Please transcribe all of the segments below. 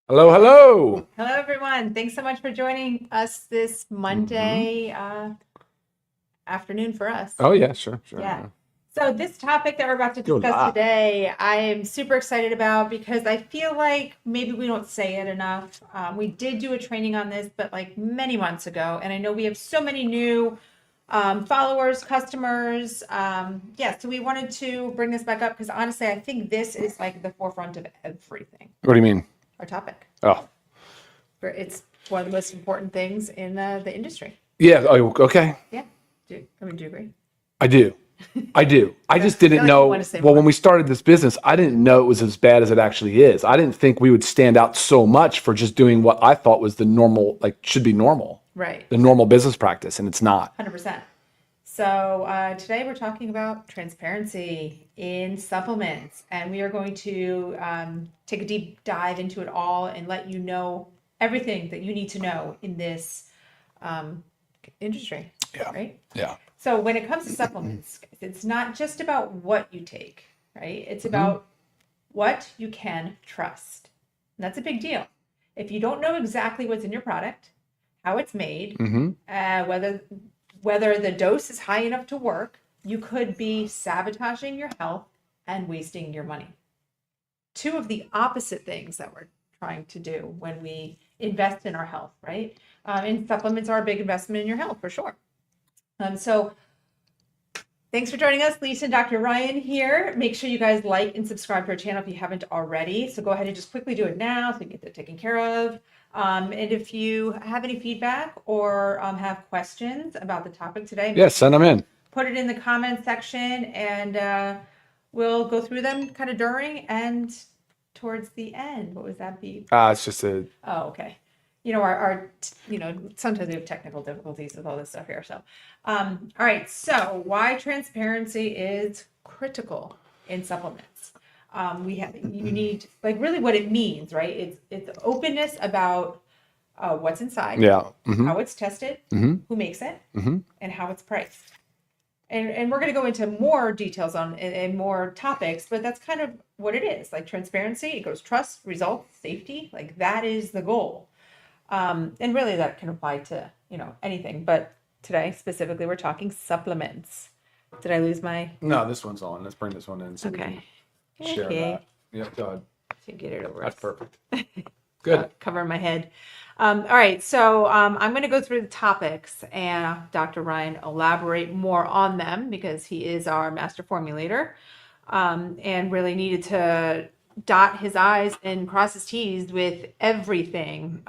Hello, hello. Hello, everyone. Thanks so much for joining us this Monday afternoon for us. Oh yeah, sure. Yeah. So this topic that we're about to Go discuss live. today, I am super excited about because I feel like maybe we don't say it enough. We did do a training on this, but like many months ago, and I know we have so many new followers, customers. So we wanted to bring this back up because honestly, I think this is like the forefront of everything. What do you mean? Our topic. Oh, It's one of the most important things in the industry. yeah. Oh, okay. Yeah. Do you agree? I do. I do. I just feel didn't like you know. want to say Well, more. when we started this business, I didn't know it was as bad as it actually is. I didn't think we would stand out so much for just doing what I thought was the normal, like should be normal, Right. the normal business practice, and it's not. 100%. So today we're talking about transparency in supplements, and we are going to take a deep dive into it all and let you know everything that you need to know in this industry. Yeah. Right. Yeah. So when it comes to supplements, it's not just about what you take, right? It's about what you can trust. And that's a big deal. If you don't know exactly what's in your product, how it's made, whether the dose is high enough to work, you could be sabotaging your health and wasting your money. Two of the opposite things that we're trying to do when we invest in our health, right? And supplements are a big investment in your health for sure. So thanks for joining us, Lisa and Dr. Ryan here. Make sure you guys like and subscribe to our channel if you haven't already. So go ahead and just quickly do it now so you can get that taken care of. And if you have any feedback or have questions about the topic today, Yeah. Send them in. put it in the comments section and we'll go through them kind of during and towards the end. What was that be? It's just a. Oh, okay. Sometimes we have technical difficulties with all this stuff here. So, all right. So why transparency is critical in supplements. You need like really what it means, right? It's openness about what's inside, Yeah. how it's tested, who makes it, and how it's priced. And we're going to go into more details on and more topics, but that's kind of what it is. Like transparency, it goes trust, results, safety. Like that is the goal. And really that can apply to, anything. But today specifically, we're talking supplements. Did I lose my? No, this one's on. Let's bring this one in. So Okay. we can share that. Yep. Go ahead. To get it over. That's perfect. Good. Cover my head. All right. So I'm going to go through the topics and Dr. Ryan elaborate more on them because he is our master formulator and really needed to dot his I's and cross his T's with everything,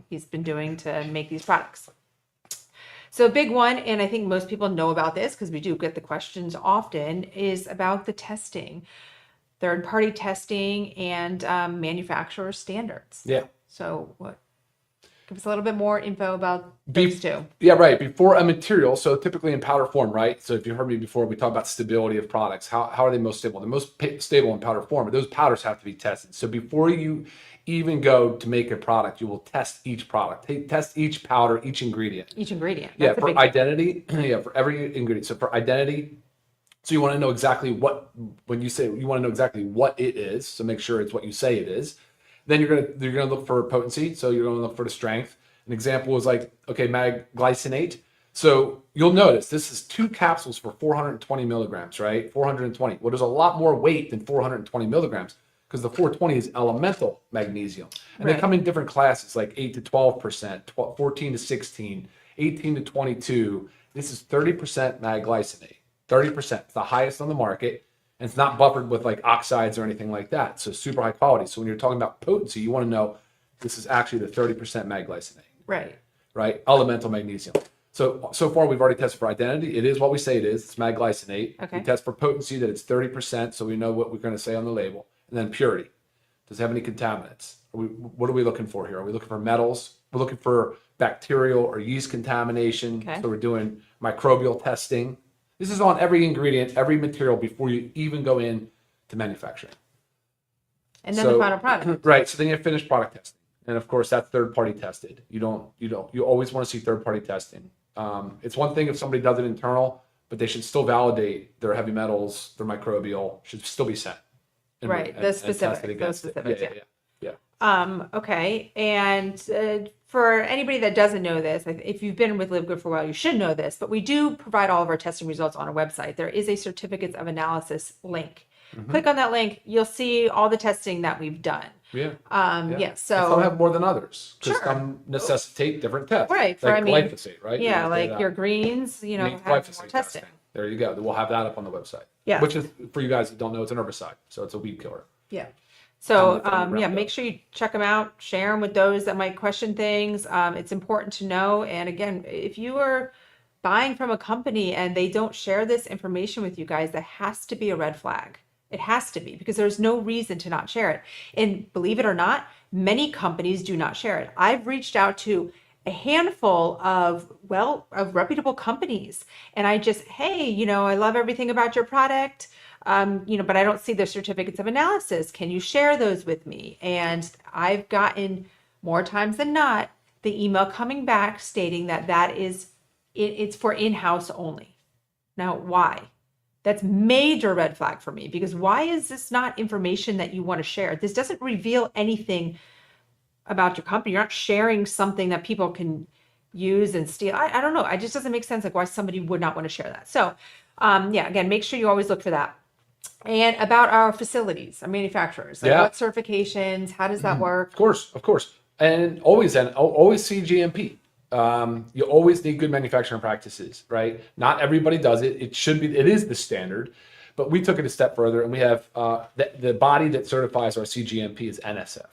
he's been doing to make these products. So a big one, and I think most people know about this because we do get the questions often, is about the testing, third-party testing and manufacturer standards. Yeah. So give us a little bit more info about those two. Yeah, right. Before a material, so typically in powder form, right? So if you heard me before, we talk about stability of products. How are they most stable? They're most stable in powder form, but those powders have to be tested. So before you even go to make a product, you will test each product. Test each powder, each ingredient. Each ingredient. Yeah, for identity. Yeah, for every ingredient. So for identity, so you want to know exactly when you say you want to know exactly what it is. So make sure it's what you say it is. Then you're gonna look for potency. So you're gonna look for the strength. An example is like, okay, magglycinate. So you'll notice this is 2 capsules for 420 milligrams, right? 420. Well, there's a lot more weight than 420 milligrams because the 420 is elemental magnesium. And they come in different classes, like 8 to 12%, 14 to 16, 18 to 22. This is 30% magglycinate. 30%. It's the highest on the market. And it's not buffered with like oxides or anything like that. So super high quality. So when you're talking about potency, you want to know this is actually the 30% magglycinate. Right. Elemental magnesium. So far we've already tested for identity. It is what we say it is. It's magglycinate. Okay. We test for potency that it's 30%, so we know what we're going to say on the label. And then purity. Does it have any contaminants? What are we looking for here? Are we looking for metals? We're looking for bacterial or yeast contamination. Okay. So we're doing microbial testing. This is on every ingredient, every material before you even go in to manufacturing. And then the final product. Right. So then you have finished product testing. And of course that's third party tested. You always want to see third party testing. It's one thing if somebody does it internal, but they should still validate their heavy metals, their microbial should still be sent. Right. The specifics. Those specifics. Yeah. Okay. And for anybody that doesn't know this, if you've been with LiveGood for a while, you should know this, but we do provide all of our testing results on our website. There is a certificates of analysis link. Click on that link. You'll see all the testing that we've done. Yeah. Yeah. Some So, have more than others because Sure. some necessitate different tests. Right, for, Like I mean, glyphosate, right? yeah, You say like that. your greens, You have need more glyphosate testing. There you go. We'll have that up on the website. Yeah. Which is, for you guys that don't know, it's an herbicide. So it's a weed killer. Yeah. So, From yeah, Roundup. make sure you check them out, share them with those that might question things. It's important to know. And again, if you are buying from a company and they don't share this information with you guys, that has to be a red flag. It has to be, because there's no reason to not share it. And believe it or not, many companies do not share it. I've reached out to a handful of reputable companies, and I just, hey, I love everything about your product. But I don't see the certificates of analysis. Can you share those with me? And I've gotten, more times than not, the email coming back stating that it's for in-house only. Now, why? That's major red flag for me, because why is this not information that you want to share? This doesn't reveal anything about your company. You're not sharing something that people can use and steal. I don't know. It just doesn't make sense, like why somebody would not want to share that. So, yeah, again, make sure you always look for that. And about our facilities, our manufacturers, like what certifications, how does that work? Of course. And always see GMP. You always need good manufacturing practices, right? Not everybody does it. It is the standard, but we took it a step further, and we have the body that certifies our CGMP is NSF.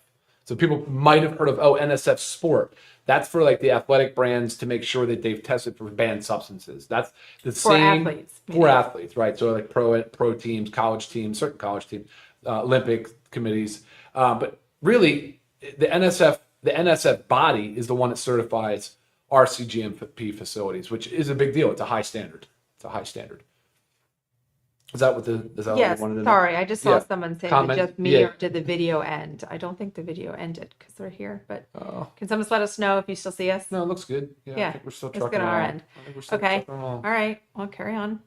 So people might have heard of, NSF Sport. That's for like the athletic brands to make sure that they've tested for banned substances. That's the same athletes, for athletes, right? So like pro teams, college teams, certain college teams, Olympic committees. But really, the NSF body is the one that certifies our CGMP facilities, which is a big deal. It's a high standard. Is that what what Yes, you wanted to know? sorry, I just saw Yeah. someone say Comment. that just me, Yeah. or did the video end? I don't think the video ended because they're here, but Oh. can someone let us know if you still see us? No, it looks good. Yeah, I Yeah, think we're still it's trucking good on our along. end. I think we're still Okay, trucking along. all right, I'll carry on.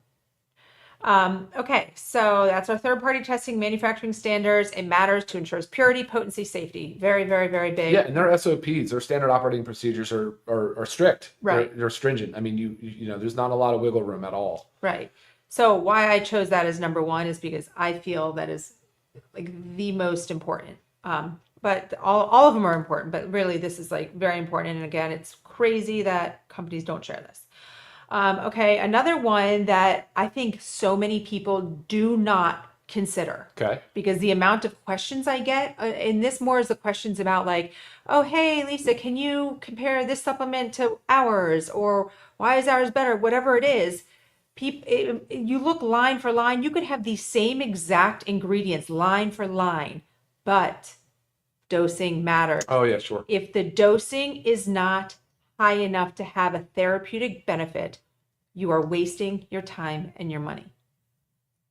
Okay, so that's our third-party testing, manufacturing standards. It matters to ensure purity, potency, safety. Very, very, very big. Yeah, and their SOPs, their standard operating procedures are strict. Right. They're stringent. I mean, there's not a lot of wiggle room at all. Right. So why I chose that as number one is because I feel that is like the most important. But all of them are important, but really this is like very important. And again, it's crazy that companies don't share this. Okay, another one that I think so many people do not consider. Okay. Because the amount of questions I get, and this more is the questions about like, oh, hey, Lisa, can you compare this supplement to ours? Or why is ours better? Whatever it is. You look line for line, you could have the same exact ingredients line for line, but dosing matters. Oh yeah, sure. If the dosing is not high enough to have a therapeutic benefit, you are wasting your time and your money.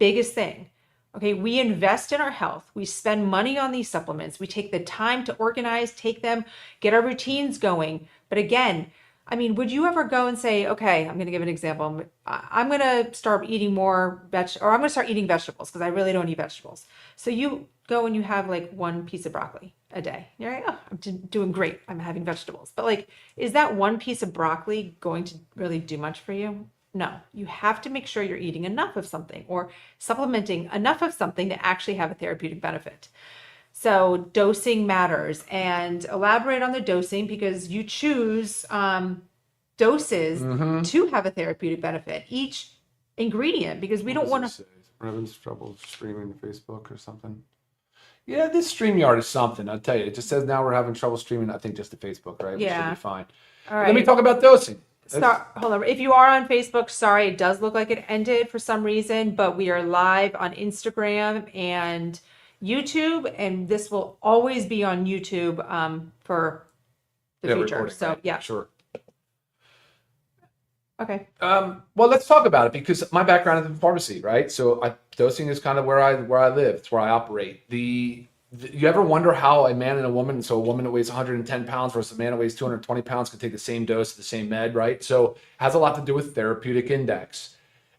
Biggest thing. Okay, we invest in our health. We spend money on these supplements. We take the time to organize, take them, get our routines going. But again, I mean, would you ever go and say, okay, I'm going to give an example. I'm going to start eating more I'm going to start eating vegetables because I really don't eat vegetables. So you go and you have like one piece of broccoli a day. You're like, oh, I'm doing great. I'm having vegetables. But like, is that one piece of broccoli going to really do much for you? No, you have to make sure you're eating enough of something or supplementing enough of something to actually have a therapeutic benefit. So dosing matters, and elaborate on the dosing because you choose doses to have a therapeutic benefit, each ingredient, because we don't want to. We're having trouble streaming to Facebook or something. Yeah, this StreamYard is something. I'll tell you. It just says now we're having trouble streaming, I think, just to Facebook, right? Yeah. We should be fine. All right. Let me talk about dosing. Hold on. If you are on Facebook, sorry, it does look like it ended for some reason, but we are live on Instagram and YouTube, and this will always be on YouTube for the future. So right? yeah, Sure. Okay. Well, let's talk about it because my background is in pharmacy, right? So dosing is kind of where I live. It's where I operate. You ever wonder how a man and a woman, so a woman that weighs 110 pounds versus a man that weighs 220 pounds can take the same dose of the same med, right? So it has a lot to do with therapeutic index.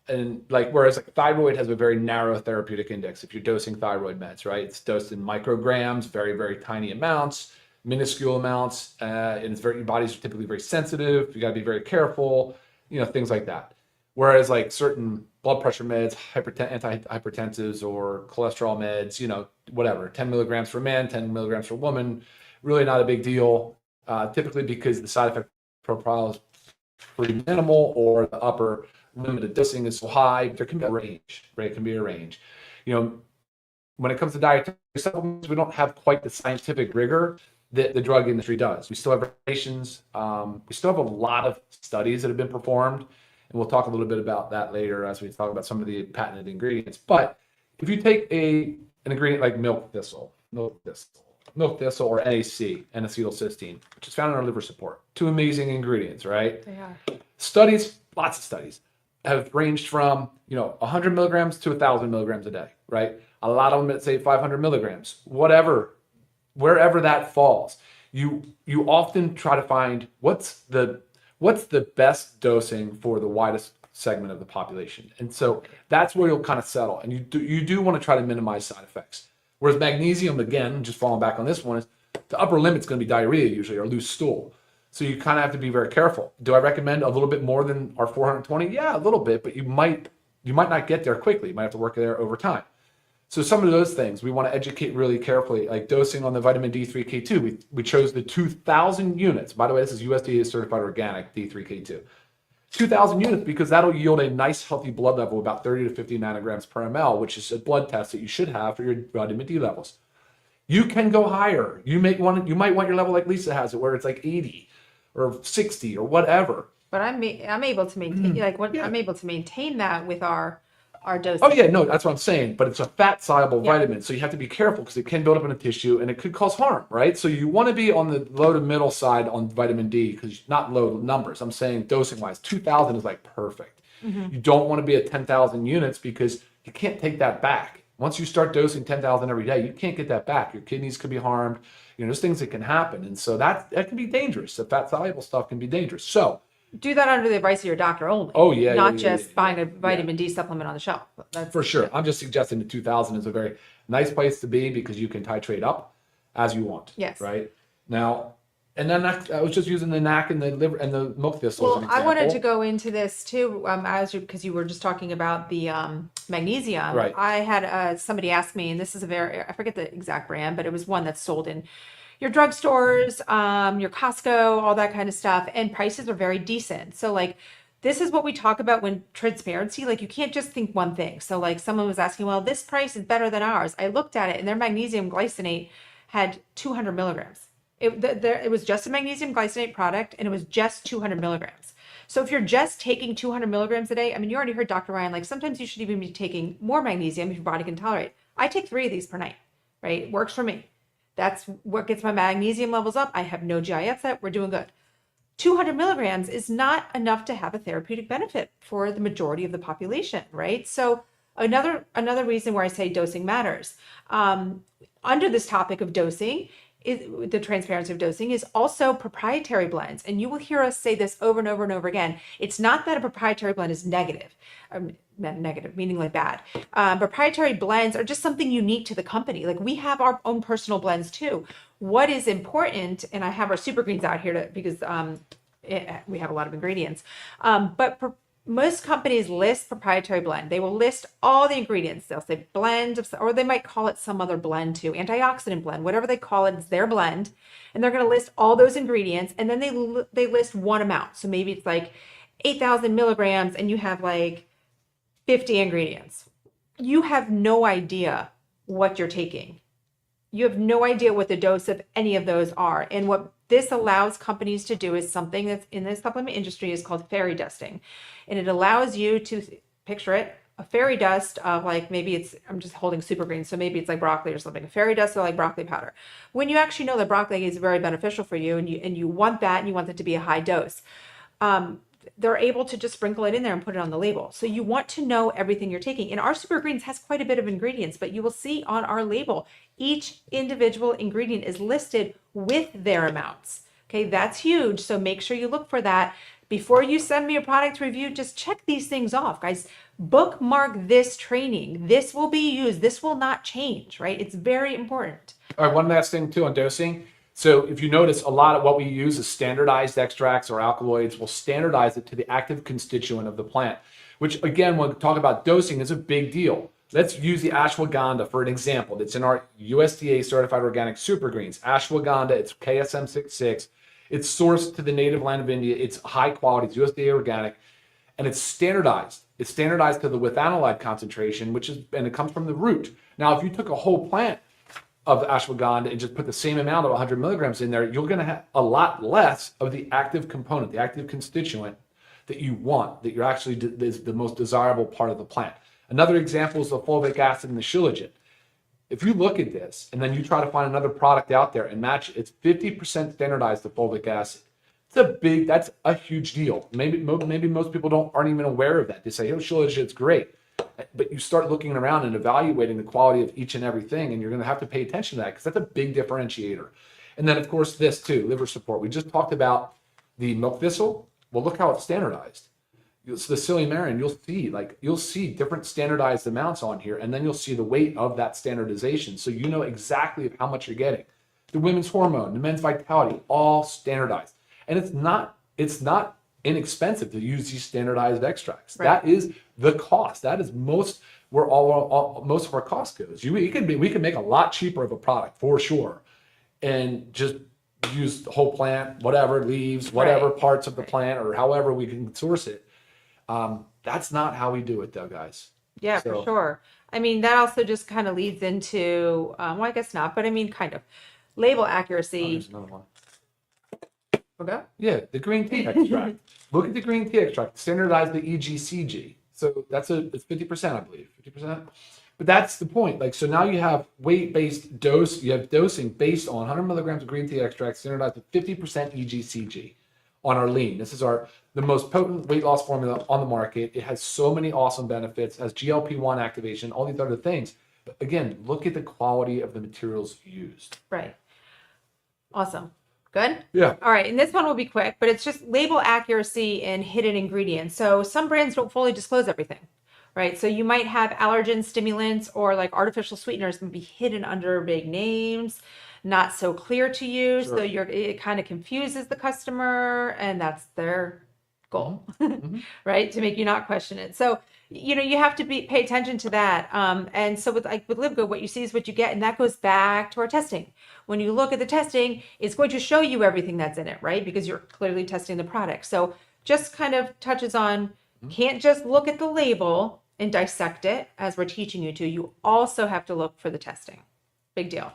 And like, whereas like thyroid has a very narrow therapeutic index. If you're dosing thyroid meds, right, it's dosed in micrograms, very, very tiny amounts, minuscule amounts, and it's very, your body's typically very sensitive. You got to be very careful, things like that. Whereas like certain blood pressure meds, antihypertensives, or cholesterol meds, whatever, 10 milligrams for men, 10 milligrams for woman, really not a big deal. Typically because the side effect profile is pretty minimal, or the upper limit of dosing is so high. There can be a range, right? It can be a range. When it comes to dietary supplements, we don't have quite the scientific rigor that the drug industry does. We still have regulations. We still have a lot of studies that have been performed, and we'll talk a little bit about that later as we talk about some of the patented ingredients. But if you take an ingredient like milk thistle, or NAC, N-acetylcysteine, which is found in our liver support, 2 amazing ingredients, right? They are. Studies, lots of studies, have ranged from 100 milligrams to 1,000 milligrams a day, right? A lot of them that say 500 milligrams, wherever that falls. You often try to find what's the best dosing for the widest segment of the population, and so that's where you'll kind of settle. And you do want to try to minimize side effects. Whereas magnesium, again, just falling back on this one, is the upper limit's going to be diarrhea usually, or loose stool. So you kind of have to be very careful. Do I recommend a little bit more than our 420? Yeah, a little bit, but you might not get there quickly. You might have to work there over time. So some of those things we want to educate really carefully, like dosing on the vitamin D3K2. We chose the 2,000 units. By the way, this is USDA certified organic D3K2. 2,000 units because that'll yield a nice healthy blood level, about 30 to 50 nanograms per ml, which is a blood test that you should have for your vitamin D levels. You can go higher. You might want your level like Lisa has it, where it's like 80 or 60 or whatever. But I'm able to maintain I'm able to maintain that with our dosing. Oh yeah, no, that's what I'm saying. But it's a fat soluble vitamin, so you have to be careful because it can build up in a tissue and it could cause harm, right? So you want to be on the low to middle side on vitamin D, because not low numbers. I'm saying dosing wise, 2,000 is like perfect. You don't want to be at 10,000 units because you can't take that back. Once you start dosing 10,000 every day, you can't get that back. Your kidneys could be harmed. There's things that can happen, and so that can be dangerous. The fat soluble stuff can be dangerous. So do that under the advice of your doctor only. Oh yeah, not just buying a vitamin D supplement on the shelf. That's for sure. I'm just suggesting the 2,000 is a very nice place to be because you can titrate up as you want. Yes. Right now, and then I was just using the NAC and the liver and the milk thistle. Well, as an example. I wanted to go into this too, because you were just talking about the magnesium. Right. I had somebody ask me, and this is I forget the exact brand, but it was one that's sold in your drugstores, your Costco, all that kind of stuff, and prices are very decent. So like, this is what we talk about when transparency, like you can't just think one thing. So like someone was asking, well, this price is better than ours. I looked at it and their magnesium glycinate had 200 milligrams. It was just a magnesium glycinate product and it was just 200 milligrams. So if you're just taking 200 milligrams a day, I mean, you already heard Dr. Ryan, like sometimes you should even be taking more magnesium if your body can tolerate. I take 3 of these per night, right? It works for me. That's what gets my magnesium levels up. I have no GI upset. We're doing good. 200 milligrams is not enough to have a therapeutic benefit for the majority of the population, right? So another reason where I say dosing matters. Under this topic of dosing, the transparency of dosing is also proprietary blends. And you will hear us say this over and over and over again. It's not that a proprietary blend is negative. Negative, meaning like bad. Proprietary blends are just something unique to the company. Like we have our own personal blends too. What is important, and I have our super greens out here because we have a lot of ingredients, most companies list proprietary blend. They will list all the ingredients. They'll say blend, or they might call it some other blend too, antioxidant blend, whatever they call it, it's their blend. And they're going to list all those ingredients. And then they list one amount. So maybe it's like 8,000 milligrams and you have like 50 ingredients. You have no idea what you're taking. You have no idea what the dose of any of those are. And what this allows companies to do is something that's in the supplement industry is called fairy dusting. And it allows you to picture it, a fairy dust of like, maybe I'm just holding super green. So maybe it's like broccoli or something, a fairy dust or like broccoli powder. When you actually know that broccoli is very beneficial for you and you want that and you want it to be a high dose, they're able to just sprinkle it in there and put it on the label. So you want to know everything you're taking. And our super greens has quite a bit of ingredients, but you will see on our label, each individual ingredient is listed with their amounts. Okay, that's huge. So make sure you look for that. Before you send me a product review, just check these things off, guys. bookmark this training. This will be used. This will not change, right? It's very important. All right, one last thing too on dosing. So if you notice, a lot of what we use is standardized extracts or alkaloids. We'll standardize it to the active constituent of the plant, which again, when we talk about dosing, is a big deal. Let's use the ashwagandha for an example. That's in our USDA certified organic super greens. Ashwagandha, it's KSM 66. It's sourced to the native land of India. It's high quality, it's USDA organic, and it's standardized. It's standardized to the withanolide concentration, and it comes from the root. Now, if you took a whole plant of the ashwagandha and just put the same amount of 100 milligrams in there, you're going to have a lot less of the active component, the active constituent that you want, that you're actually is the most desirable part of the plant. Another example is the fulvic acid and the shilajit. If you look at this and then you try to find another product out there and match it, it's 50% standardized, the fulvic acid. That's a huge deal. Maybe most people aren't even aware of that. They say, oh, shilajit's great. But you start looking around and evaluating the quality of each and everything, and you're going to have to pay attention to that because that's a big differentiator. And then, of course, this too, liver support. We just talked about the milk thistle. Well, look how it's standardized. It's the silymarin. You'll see different standardized amounts on here, and then you'll see the weight of that standardization, so you know exactly how much you're getting. The women's hormone, the men's vitality, all standardized, and it's not inexpensive to use these standardized extracts. Right. That is the cost. That is most of our cost goes. We can make a lot cheaper of a product for sure, and just use the whole plant, whatever leaves, whatever parts of the plant, or however we can source it. That's not how we do it, though, guys. Yeah, for sure. I mean, that also just kind of leads into, well, I guess not, but I mean, kind of label accuracy. There's another one. Okay. Yeah, the green tea extract. Look at the green tea extract. Standardize the EGCG. So it's 50%, I believe, 50%. But that's the point. So now you have weight-based dose. You have dosing based on 100 milligrams of green tea extract, standardized with 50% EGCG on our lean. This is the most potent weight loss formula on the market. It has so many awesome benefits, has GLP-1 activation, all these other things. But again, look at the quality of the materials used. Right. Awesome. Good? Yeah. All right. And this one will be quick, but it's just label accuracy and hidden ingredients. So some brands don't fully disclose everything, right? So you might have allergen stimulants or artificial sweeteners can be hidden under big names, not so clear to you. Sure. So it kind of confuses the customer, and that's their goal, right? To make you not question it. So, you have to pay attention to that. And so with LiveGood, what you see is what you get, and that goes back to our testing. When you look at the testing, it's going to show you everything that's in it, right? Because you're clearly testing the product. So just kind of touches on, can't just look at the label and dissect it as we're teaching you to. You also have to look for the testing. Big deal.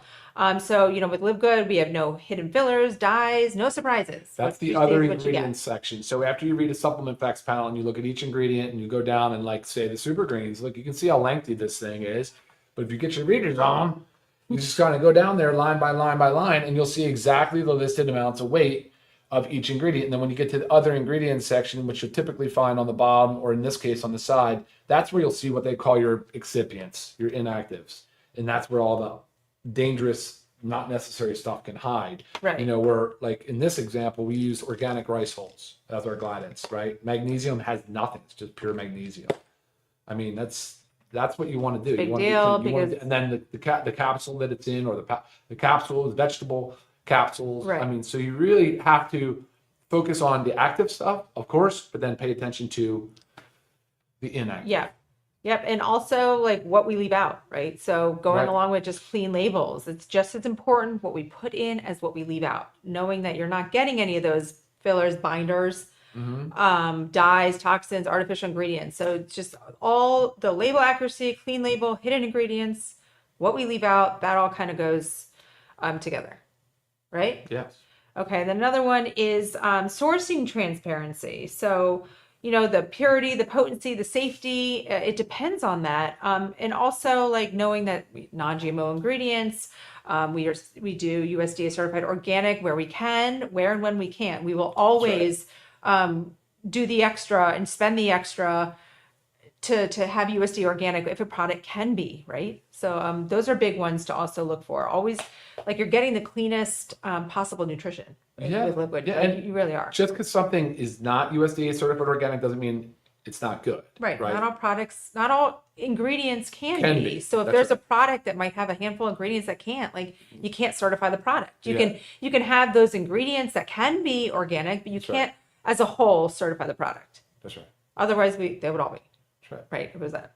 So, with LiveGood, we have no hidden fillers, dyes, no surprises. That's the other ingredients section. So after you read a supplement facts panel and you look at each ingredient and you go down and say the super greens, look, you can see how lengthy this thing is. But if you get your readers on, you just kind of go down there line by line by line, and you'll see exactly the listed amounts of weight of each ingredient. And then when you get to the other ingredients section, which you'll typically find on the bottom, or in this case on the side, that's where you'll see what they call your excipients, your inactives. And that's where all the dangerous, not necessary stuff can hide. Right. Where in this example, we use organic rice hulls as our guidance, right? Magnesium has nothing. It's just pure magnesium. I mean, that's what you want to do. Big deal. And then the capsule that it's in, or the capsule, the vegetable capsules. Right. I mean, so you really have to focus on the active stuff, of course, but then pay attention to the inactive. Yeah. Yep. And also what we leave out, right? So going along with just clean labels, it's just as important what we put in as what we leave out, knowing that you're not getting any of those fillers, binders, dyes, toxins, artificial ingredients. So it's just all the label accuracy, clean label, hidden ingredients, what we leave out, that all kind of goes together, right? Yes. Okay. Then another one is sourcing transparency. So the purity, the potency, the safety, it depends on that. And also knowing that non-GMO ingredients, we do USDA certified organic where we can, where and when we can. We will always do the extra and spend the extra to have USDA organic if a product can be, right? So those are big ones to also look for. Always you're getting the cleanest possible nutrition with LiveGood. Yeah, and you really are. Just because something is not USDA certified organic doesn't mean it's not good. Right. Not all products, not all ingredients can Can be. be. So if That's there's a right. product that might have a handful of ingredients that can't, like you can't certify the product. Yeah. You can have those ingredients that can be organic, but you That's right. can't as a whole certify the product. That's right. Otherwise they would all be. That's right. Right. It was that.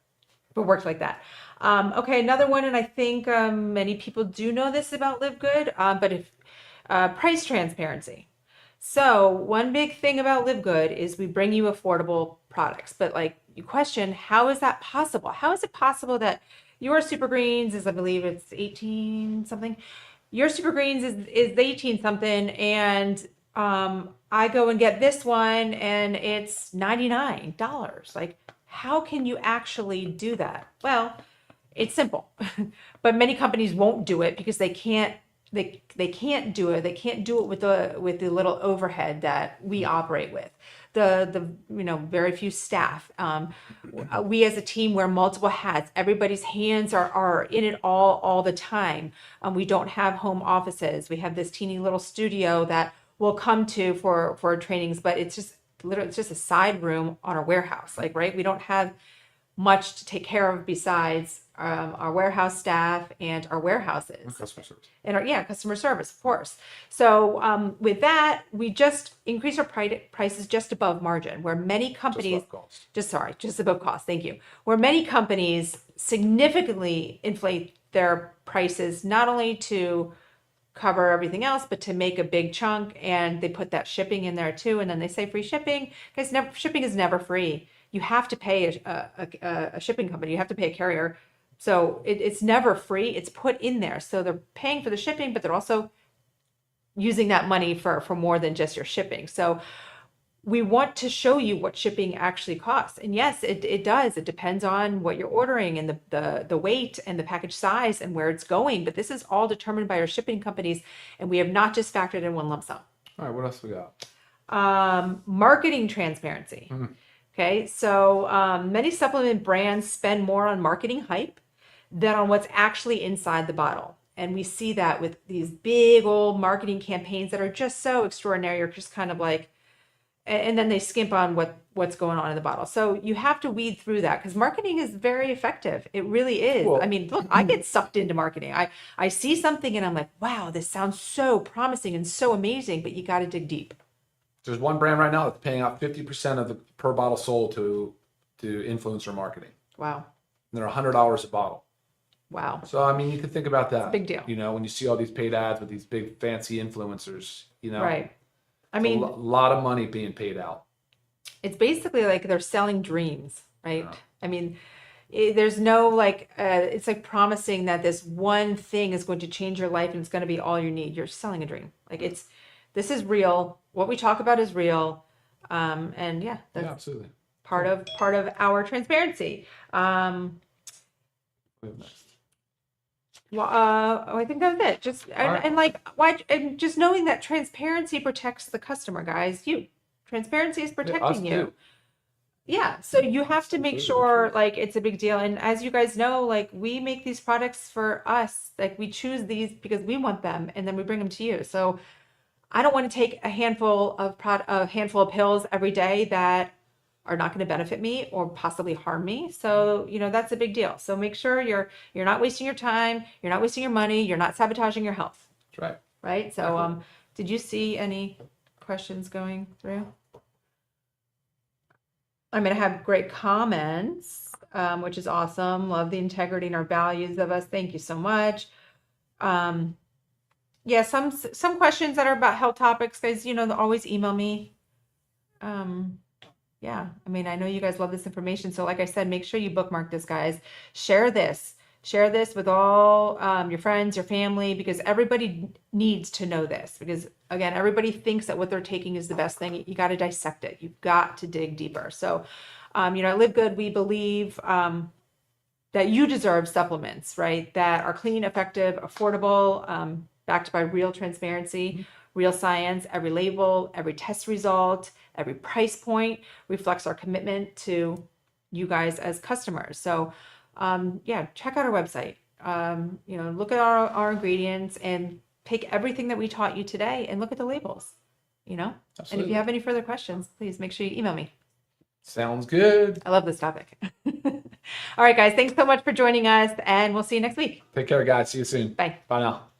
If it worked like that. Okay, another one, and I think many people do know this about LiveGood, but if price transparency. So one big thing about LiveGood is we bring you affordable products, but like you question, how is that possible? How is it possible that your Super Greens is, I believe it's 18 something, your Super Greens is 18 something, and I go and get this one and it's $99. Like, how can you actually do that? Well, it's simple, but many companies won't do it because they can't can't do it. They can't do it with the little overhead that we operate with. The very few staff. We as a team wear multiple hats. Everybody's hands are in it all the time. We don't have home offices. We have this teeny little studio that we'll come to for trainings, but it's just literally it's just a side room on our warehouse. Like, right, we don't have much to take care of besides our warehouse staff and our warehouses. Customer service. And our customer service, of course. So with that, we just increase our prices just above margin, where many companies just above cost. Thank you. Where many companies significantly inflate their prices, not only to cover everything else, but to make a big chunk, and they put that shipping in there too. And then they say free shipping. Guys, shipping is never free. You have to pay a shipping company. You have to pay a carrier. So it's never free. It's put in there. So they're paying for the shipping, but they're also using that money for more than just your shipping. So we want to show you what shipping actually costs. And yes, it does. It depends on what you're ordering and the weight and the package size and where it's going. But this is all determined by our shipping companies. And we have not just factored in one lump sum. All right, what else we got? Marketing transparency. Okay, so many supplement brands spend more on marketing hype than on what's actually inside the bottle. And we see that with these big old marketing campaigns that are just so extraordinary, or just kind of like, and then they skimp on what's going on in the bottle. So you have to weed through that, because marketing is very effective. It really is. Well, I mean, look, I get sucked into marketing. I see something and I'm like, wow, this sounds so promising and so amazing, but you got to dig deep. There's one brand right now that's paying out 50% of the per bottle sold to influencer marketing. Wow. And they're $100 a bottle. Wow. So I mean, you can think about that. It's a big deal. You know, when you see all these paid ads with these big fancy influencers, you know, right. I mean, a lot of money being paid out. It's basically like they're selling dreams, right? Yeah. I mean, there's no like, it's like promising that this one thing is going to change your life and it's going to be all you need. You're selling a dream. Like this is real. What we talk about is real. And yeah, that's absolutely part of our transparency. Next. Well, I think that's it. Just and like why, and just knowing that transparency protects the customer, guys. Transparency is protecting you. Too. Yeah, so you have to make sure like it's a big deal. And as you guys know, like we make these products for us. Like we choose these because we want them, and then we bring them to you. So I don't want to take a handful of pills every day that are not going to benefit me or possibly harm me. So, that's a big deal. So make sure you're not wasting your time, you're not wasting your money, you're not sabotaging your health. That's right. Right? So, did you see any questions going through? I'm going to have great comments, which is awesome. Love the integrity and our values of us. Thank you so much. Yeah, some questions that are about health topics, guys, always email me. Yeah, I mean, I know you guys love this information. So like I said, make sure you bookmark this, guys. Share this with all your friends, your family, because everybody needs to know this. Because again, everybody thinks that what they're taking is the best thing. You got to dissect it. You've got to dig deeper. So, at LiveGood, we believe that you deserve supplements, right? That are clean, effective, affordable, backed by real transparency, real science. Every label, every test result, every price point reflects our commitment to you guys as customers. So, check out our website. Look at our ingredients and take everything that we taught you today and look at the labels. Absolutely. And if you have any further questions, please make sure you email me. Sounds good. I love this topic. All right, guys, thanks so much for joining us, and we'll see you next week. Take care, guys. See you soon. Bye. Bye now.